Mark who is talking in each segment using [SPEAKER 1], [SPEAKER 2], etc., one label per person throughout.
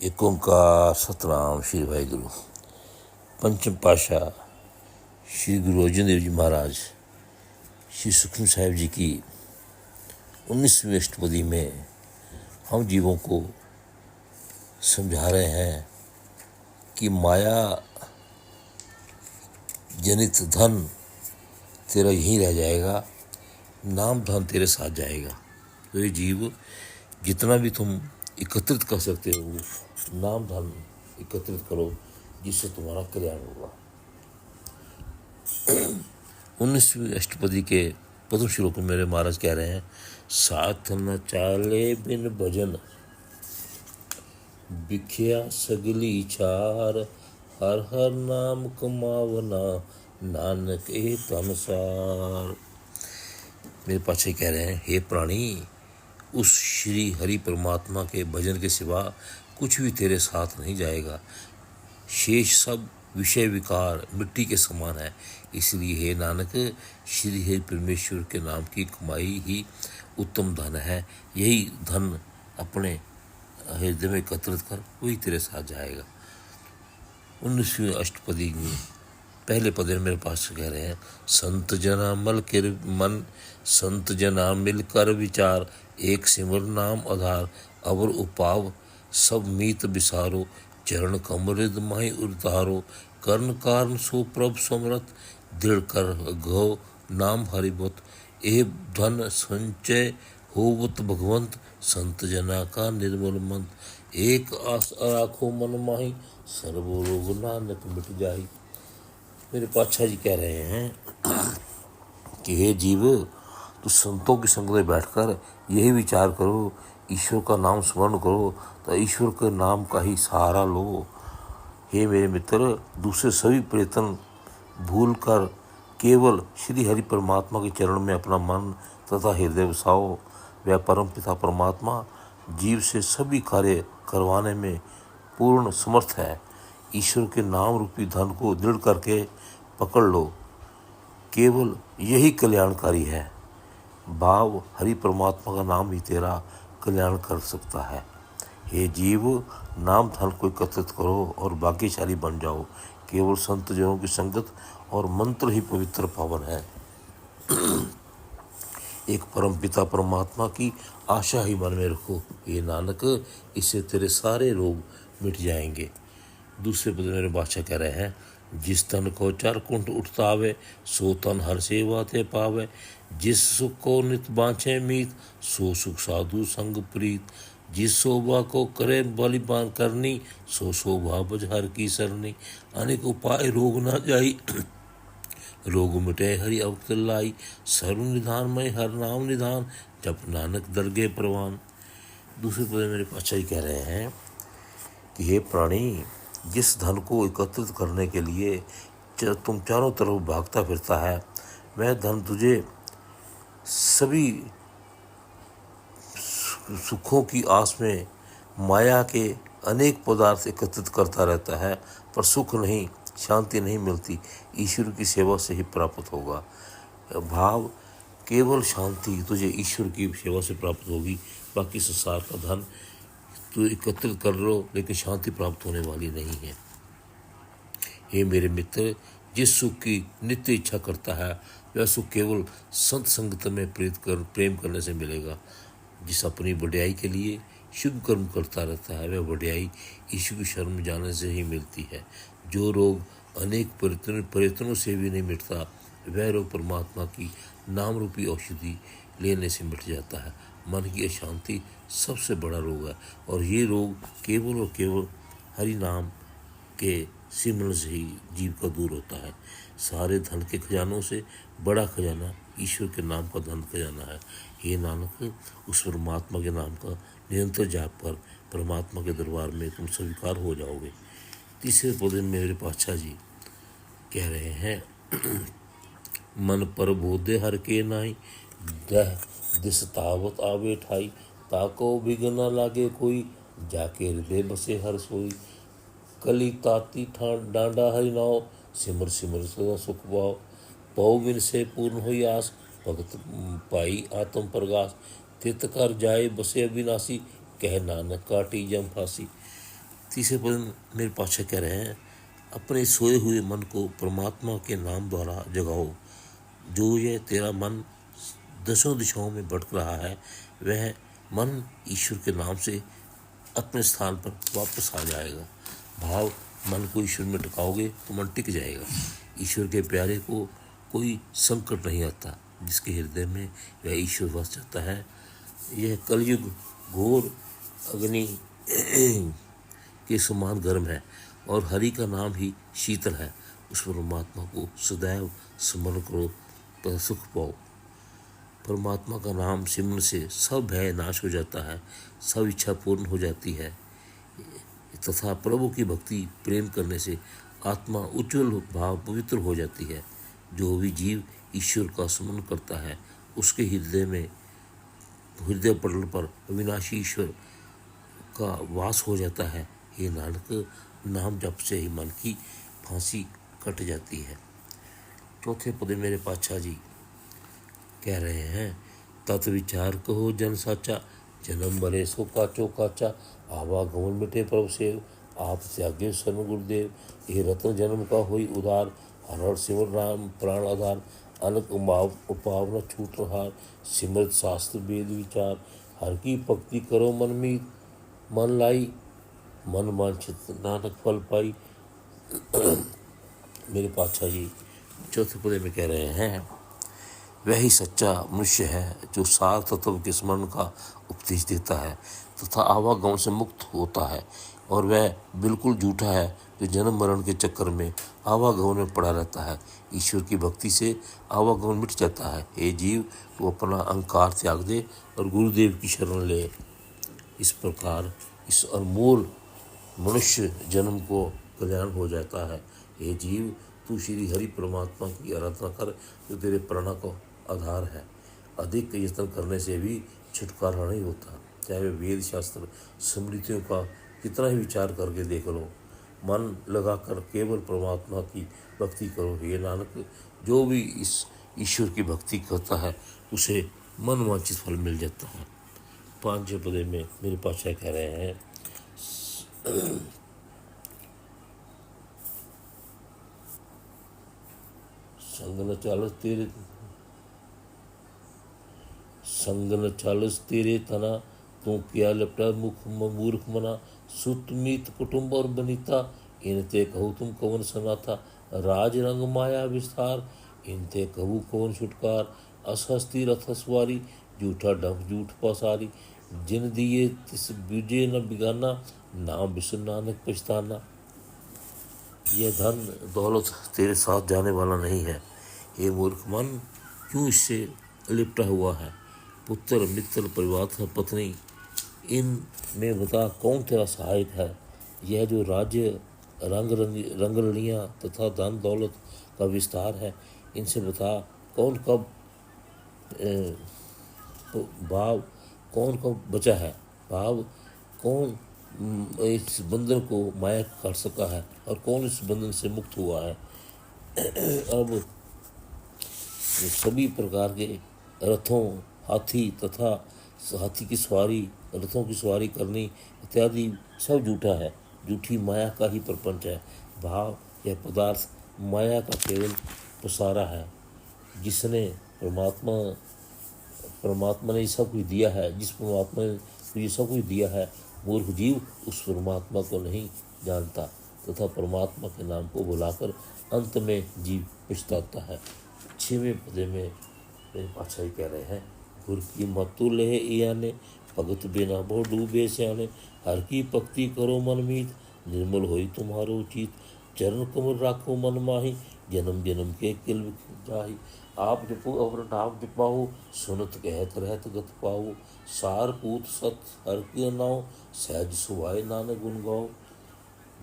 [SPEAKER 1] एक ओंकार सतनाम श्री वाहिगुरु। पंचम पाशाह श्री गुरु अर्जन देव जी महाराज श्री सुखमनी साहिब जी की 19वीं अष्टपदी में हम जीवों को समझा रहे हैं कि माया जनित धन तेरा यहीं रह जाएगा, नाम धन तेरे साथ जाएगा। तो ये जीव जितना भी तुम एकत्रित कर सकते हो, नाम धन एकत्रित करो जिससे तुम्हारा कल्याण होगा। 19वीं अष्टपदी के प्रथम श्लोक में मेरे महाराज कह रहे हैं, साथ न चाले बिन भजन बिख्या सगली चार, हर हर नाम कमावना नानक ए तनसार। मेरे पाछे कह रहे हैं, हे प्राणी, उस श्री हरि परमात्मा के भजन के सिवा कुछ भी तेरे साथ नहीं जाएगा। शेष सब विषय विकार मिट्टी के समान है। इसलिए हे नानक, श्री हरि परमेश्वर के नाम की कमाई ही उत्तम धन है। यही धन अपने हृदय में एकत्रित कर, वही तेरे साथ जाएगा। 19वीं अष्टपदी में पहले पद में मेरे पास कह रहे हैं, संत जना मल के मन, संत जना मिलकर विचार, एक सिमर नाम आधार, अवर उपाव सब मीत बिसारो, चरण कमरिद माहि उतारो, कर्ण कारण सो प्रभ समरत, दृढ़ कर गो नाम हरिबत, ए धन संचय होवत भगवंत, संत जना का निर्मल मंत, एक आस राखो मन माही, सर्व रोग नानक मिट जाही। मेरे पातशाह जी कह रहे हैं कि हे जीव, तो संतों की संगत में बैठकर यही विचार करो, ईश्वर का नाम स्मरण करो, तो ईश्वर के नाम का ही सहारा लो। हे मेरे मित्र, दूसरे सभी प्रयत्न भूल कर केवल श्री हरि परमात्मा के चरण में अपना मन तथा हृदय बसाओ। वह परम पिता परमात्मा जीव से सभी कार्य करवाने में पूर्ण समर्थ है। ईश्वर के नाम रूपी धन को दृढ़ करके पकड़ लो, केवल यही कल्याणकारी है। भाव हरि परमात्मा का नाम ही तेरा कल्याण कर सकता है। हे जीव, नाम धन को एकत्रित करो और भाग्यशाली बन जाओ। केवल संत जनों की संगत और मंत्र ही पवित्र पावन है। एक परम पिता परमात्मा की आशा ही मन में रखो। ये नानक, इससे तेरे सारे रोग मिट जाएंगे। दूसरे पद मेरे बादशाह कह रहे हैं, जिस तन को चार कुंठ उठता आवे, सो तन हर सेवा ते पावे, जिस सुख को नित बाँचे मीत, सो सुख साधु संग प्रीत, जिस शोभा को करे बलिबान करनी, सो शोभा बज हर की सरनी, अनेक उपाय रोग न जाई, रोग मिटे हरि अवत लाई, सर्व निधान मय हर नाम निधान, जप नानक दरगे प्रवान। दूसरे पद मेरे पातशाह जी कह रहे हैं कि हे प्राणी, जिस धन को एकत्रित करने के लिए तुम चारों तरफ भागता फिरता है, वह धन तुझे सभी सुखों की आस में माया के अनेक पदार्थ एकत्रित करता रहता है, पर सुख नहीं, शांति नहीं मिलती। ईश्वर की सेवा से ही प्राप्त होगा। भाव केवल शांति तुझे ईश्वर की सेवा से प्राप्त होगी। बाकी संसार का धन तो एकत्रित कर लो, लेकिन शांति प्राप्त होने वाली नहीं है। हे मेरे मित्र, जिस सुख की नित्य इच्छा करता है, वह सुख केवल संत संगत में प्रेम करने से मिलेगा। जिस अपनी बढ़ियाई के लिए शुभ कर्म करता रहता है, वह बढ़ियाई ईश्वर की शरण में जाने से ही मिलती है। जो रोग अनेक प्रयत्नों से भी नहीं मिटता, वह रोग परमात्मा की नाम रूपी औषधि लेने से मिट जाता है। मन की अशांति सबसे बड़ा रोग है, और ये रोग केवल और केवल हरि नाम के सिमरन से ही जीव का दूर होता है। सारे धन के खजानों से बड़ा खजाना ईश्वर के नाम का धन खजाना है। हे नानक, उस परमात्मा के नाम का निरंतर जाप कर परमात्मा के दरबार में तुम स्वीकार हो जाओगे। तीसरे पद में मेरे पातशाह जी कह रहे हैं, मन पर बोधे हर के नाई, दह दिस तावत आवे ठाई, ताको बिघन न लागे कोई, जाके हृदय बसे हर सोई, कली ताती डांडा हरि नाव, सिमर सिमर सदा सुख पाओ, पौ बिन से पूर्ण हुई आस, भगत पाई आत्म प्रगास, तित कर जाए बसे अविनाशी, कह नानक काटी जम फांसी। तीसरे पद मेरे पातशाह कह रहे हैं, अपने सोए हुए मन को परमात्मा के नाम द्वारा जगाओ। जो ये तेरा मन दसों दिशाओं में भटक रहा है, वह मन ईश्वर के नाम से अपने स्थान पर वापस आ जाएगा। भाव, मन को ईश्वर में टिकाओगे तो मन टिक जाएगा। ईश्वर के प्यारे को कोई संकट नहीं आता। जिसके हृदय में वह ईश्वर वस जाता है। यह कलयुग घोर अग्नि के समान गर्म है और हरि का नाम ही शीतल है। उस परमात्मा को सदैव स्मरण करो तो सुख पाओ। परमात्मा का नाम सिमरन से सब भय नाश हो जाता है, सब इच्छा पूर्ण हो जाती है तथा प्रभु की भक्ति प्रेम करने से आत्मा उज्ज्वल भाव पवित्र हो जाती है। जो भी जीव ईश्वर का स्मरण करता है, उसके हृदय पटल पर अविनाशी ईश्वर का वास हो जाता है। हे नानक, नाम जप से ही मन की फांसी कट जाती है। चौथे पद मेरे पातशाह जी कह रहे हैं, तत् विचार कहो जन साचा, जन्म मरे सो काचो काचा, आवागमन मिटे प्रभु सेव, आप त्यागे सन गुरुदेव। ये रत्न जन्म का होई उदार, हर हर सिमर राम प्राण आधार, अनक उपावना छूट रहार, सिमरत शास्त्र वेद विचार, हर की भक्ति करो मन मीत, मन लाई मन वांछित नानक फल पाई। मेरे पातशाह जी चौथे पद में कह रहे हैं, वह ही सच्चा मनुष्य है जो सार तत्व के स्मरण का उपदेश देता है तथा आवागमन से मुक्त होता है, और वह बिल्कुल झूठा है जो जन्म मरण के चक्कर में आवागमन में पड़ा रहता है। ईश्वर की भक्ति से आवागमन मिट जाता है। हे जीव, तू अपना अहंकार त्याग दे और गुरुदेव की शरण ले। इस प्रकार इस अनमोल मनुष्य जन्म को कल्याण हो जाता है। हे जीव, तू श्री हरि परमात्मा की आराधना कर जो तेरे प्रणा का आधार है। अधिक यत्न करने से भी छुटकारा नहीं होता, चाहे वे वेद शास्त्र स्मृतियों का कितना ही विचार करके देख लो। मन लगाकर केवल परमात्मा की भक्ति करो। हे नानक, जो भी इस ईश्वर की भक्ति करता है उसे मनवांछित फल मिल जाता है। पांचवें पदे में मेरे पातशाह कह रहे हैं, संग न चालस तेरे तना, तू क्या लपटा मुख मूर्ख मना, सुत मीत कुटुंब और बनीता, इनते कहू तुम कवन सनाथा, राज रंग माया विस्तार, इनते कहू कवन छुटकार, असहस्ती रथ सवारी, झूठा डंक झूठ पसारी, जिन दिए तिस बीजे न बिगाना, नाम बिसर नानक पछताना। यह धन दौलत तेरे साथ जाने वाला नहीं है। हे मूर्ख मन, क्यों इससे लिपटा हुआ है? पुत्र, मित्र, परिवार, पत्नी, इन में बता कौन तेरा सहायक है? यह जो राज्य, रंगरलियाँ तथा धन दौलत का विस्तार है, इनसे बता कौन कब भाव कौन कब बचा है? भाव कौन इस बंधन को माया कर सका है और कौन इस बंधन से मुक्त हुआ है? अब सभी प्रकार के रथों, हाथी तथा हाथी की सवारी, रथों की सवारी करनी इत्यादि सब झूठा है, झूठी माया का ही प्रपंच है। भाव, यह पदार्थ माया का केवल पसारा है। जिसने परमात्मा ने सब कुछ दिया है, जिस परमात्मा ने ये सब कुछ दिया है, मूर्ख जीव उस परमात्मा को नहीं जानता तथा परमात्मा के नाम को बुलाकर अंत में जीव पछताता है। 6वें पदे में मेरे पातशाह कह रहे हैं, गुर की मतु ले याने, भगत बिना बहु डूबे स्याने, हर की भक्ति करो मन मीत, निर्मल होई तुम्हारो चित, चरण कमल राखो मन माही, जन्म जन्म के किल जाही, आप जपो अवर नाम जपाओ, सुनत कहत रहत गत पाओ, सार पूत सत हर के नाओ, सहज सुभाए नानक गुण गाओ।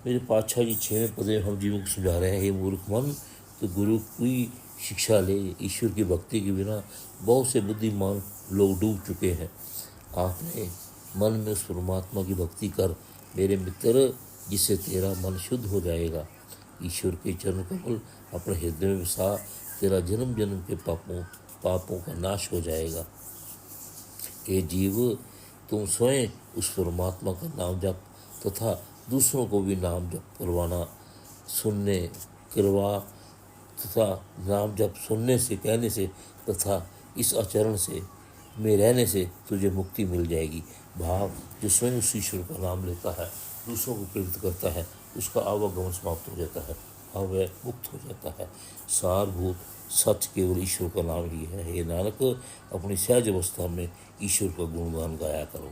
[SPEAKER 1] मेरे पातशाह जी 6वें पदे हम जीवों को समझा रहे हैं, हे मूर्ख मन, तो गुरु की शिक्षा ले। ईश्वर की भक्ति के बिना बहुत से बुद्धिमान लोग डूब चुके हैं। आपने मन में उस परमात्मा की भक्ति कर मेरे मित्र, जिससे तेरा मन शुद्ध हो जाएगा। ईश्वर के चरण कमल अपने हृदय में बसा, तेरा जन्म जन्म के पापों का नाश हो जाएगा। हे जीव, तुम स्वयं उस परमात्मा का नाम जप तथा दूसरों को भी नाम जप करवाना, सुनने करवा तथा नाम जप सुनने से, कहने से तथा इस आचरण से में रहने से तुझे मुक्ति मिल जाएगी। भाव जो स्वयं उस ईश्वर का नाम लेता है, दूसरों को प्रेरित करता है, उसका आवागमन समाप्त हो जाता है और वह मुक्त हो जाता है। सारभूत सच केवल ईश्वर का नाम ही है। हे नानक, अपनी सहज अवस्था में ईश्वर का गुणगान गाया करो।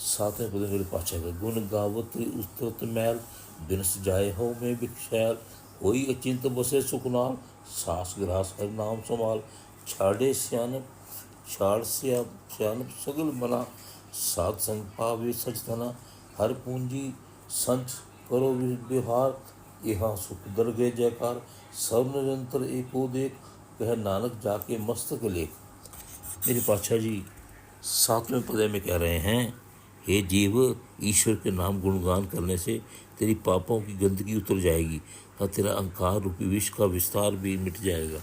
[SPEAKER 1] सातवें पद मेरे पाछा का गुण गावत उस्तरत मैल, बिनस जाए हो में बिखशैल, होई अचिंत बसे सुखनाल, सास ग्रास हर नाम संभाल, छाड़े सियानप छाड़ सियानप सगल मना, साध संग पावे सच धना, हर पूंजी संच करो व्यवहार, यहाँ सुख दरगे जयकार, सब निरंतर एको देख, कह नानक जाके मस्तक लेख। मेरे पातशाह जी सातवें पदे में कह रहे हैं, हे जीव, ईश्वर के नाम गुणगान करने से तेरी पापों की गंदगी उतर जाएगी और तेरा अहंकार रूपी विष का विस्तार भी मिट जाएगा।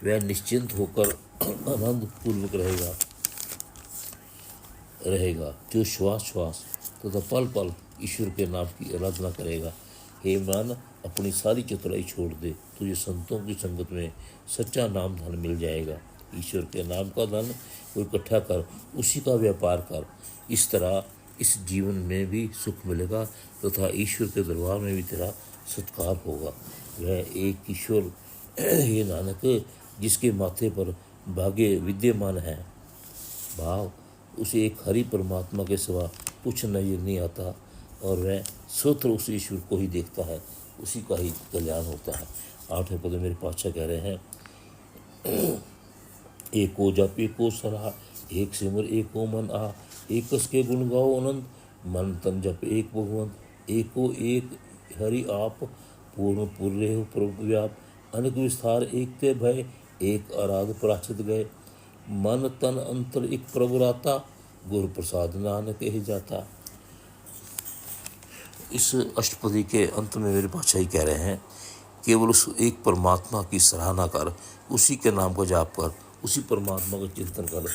[SPEAKER 1] वह निश्चिंत होकर आनंद पूर्वक रहेगा जो श्वास श्वास तथा पल पल ईश्वर के नाम की आराधना करेगा। हे मन, अपनी सारी चतुराई छोड़ दे, तुझे संतों की संगत में सच्चा नाम धन मिल जाएगा। ईश्वर के नाम का धन को इकट्ठा कर, उसी का व्यापार कर। इस तरह इस जीवन में भी सुख मिलेगा तथा ईश्वर के दरबार में भी तेरा सत्कार होगा। वह एक ईश्वर हे नानक, जिसके माथे पर भाग्य विद्यमान है। भाव उसे एक हरि परमात्मा के सिवा कुछ नजर नहीं आता और वह स्वतः उस ईश्वर को ही देखता है, उसी का ही कल्याण होता है। आठवें पद मेरे पातशाह कह रहे हैं, एको जप एको सराह, एक सिमर एको मन आ, एकस के गुण गाओ अनंत, मन तन जप एक भगवंत, एको एक हरि आप, पूर्ण पूर्य हो प्रभु व्याप, अनेक विस्तार एक ते भय, एक आराध प्राचित गए, मन तन अंतर एक प्रभु राता, गुरु प्रसाद नानक ही जाता। इस अष्टपदी के अंत में मेरे पातशाह ही कह रहे हैं, केवल उस एक परमात्मा की सराहना कर, उसी के नाम का जाप कर, उसी परमात्मा का चिंतन कर,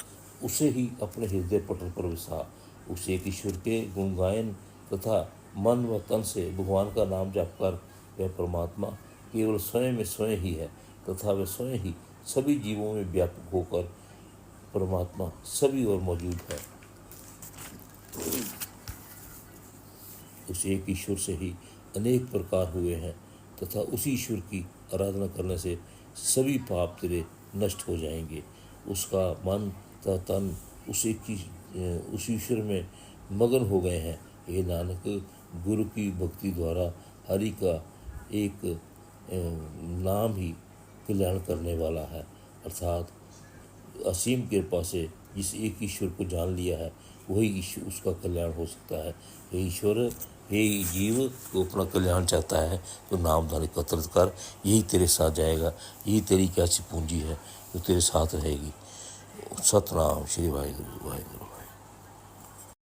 [SPEAKER 1] उसे ही अपने हृदय पटल पर विसा, उस एक ईश्वर के गुण गायन तथा मन व तन से भगवान का नाम जाप कर। वह परमात्मा केवल स्वयं में स्वयं ही है तथा वह स्वयं ही सभी जीवों में व्यापक होकर परमात्मा सभी ओर मौजूद है। उस एक ईश्वर से ही अनेक प्रकार हुए हैं तथा उसी ईश्वर की आराधना करने से सभी पाप तेरे नष्ट हो जाएंगे। उसका मन तथा तन उस ईश्वर में मगन हो गए हैं। ये नानक, गुरु की भक्ति द्वारा हरि का एक नाम ही कल्याण करने वाला है, अर्थात असीम कृपा से जिस एक ईश्वर को जान लिया है वही ईश्वर उसका कल्याण हो सकता है। हे ईश्वर, हे जीव को अपना कल्याण चाहता है तो नाम धन एकत्रित कर, यही तेरे साथ जाएगा। यही तेरी कैसी पूंजी है जो तेरे साथ रहेगी। सतनाम श्री वाहिगुरु वाहिगुरु।